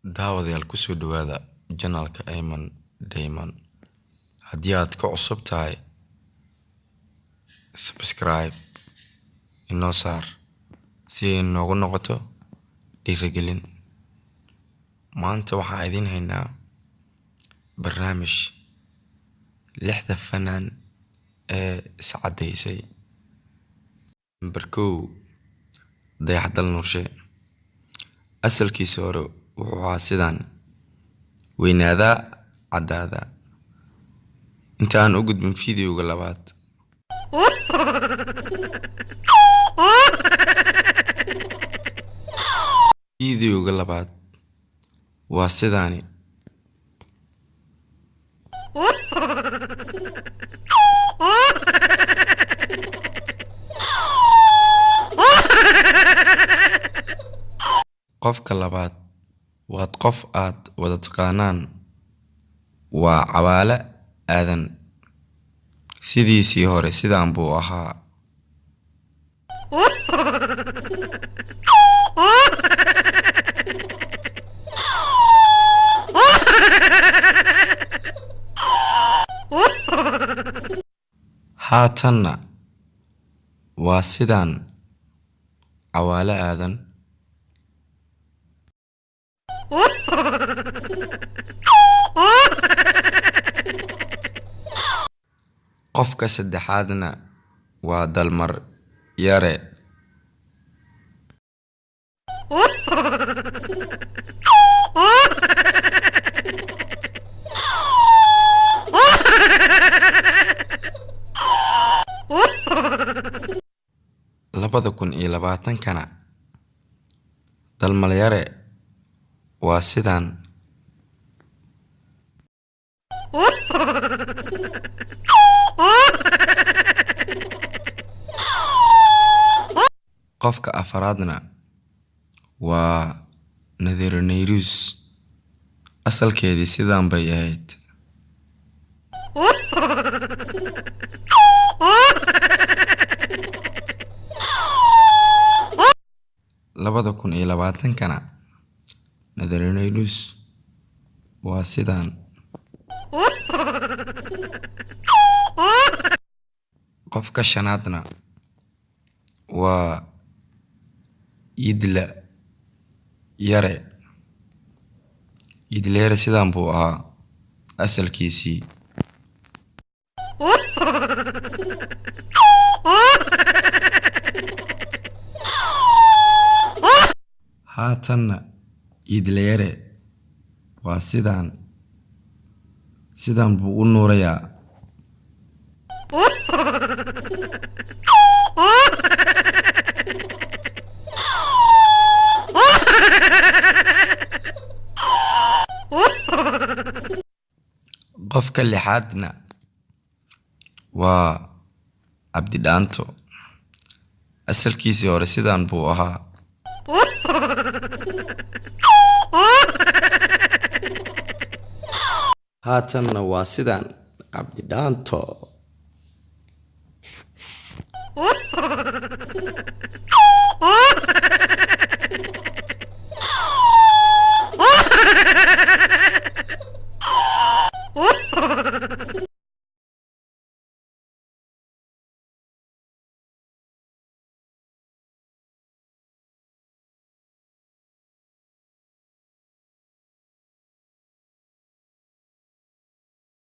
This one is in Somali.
daawadayaal ku soo dhawaada janaalka Ayman Diamond. haddii aad ku cusub tahay subscribe inoo saar si ay noogu noqoto dhiirigelin. maanta waxaan idin haynaa barnaamij 6 fanaan ee iscadeysay. number 1 Dayaxdal Nuurshe. asalkiisa hore wuxuu ahaa sidaan: weynaada cadaada. intaan u gudbin fiidiyowga labaad, waa sidaani. qofka labaad waad qof aad wada taqaanaan, waa Cawaale Aadan. sidiisii hore sidaan buu ahaa. haatanna waa sidaan Cawaale Aadan. qofka saddexaadna waa Dalmar Yare. labada 2020 Dalmar Yare waa sidaan. qofka afaraadna waa Nadiiro Nayrus. asalkeedii sidaan bay ahayd. labada 2020 Nadiiro Nayrus waa sidaan. qofka shanaadna waa Idla Yare. Idla Yare sidaan buu ahaa asalkiisii. haatanna Idla Yare waa sidaan buu u nuurayaa. qofka lixaadna waa Cabdi Dhaanto. asalkiisii hore sidaan buu ahaa. haatanna waa sidaan Cabdi Dhaanto.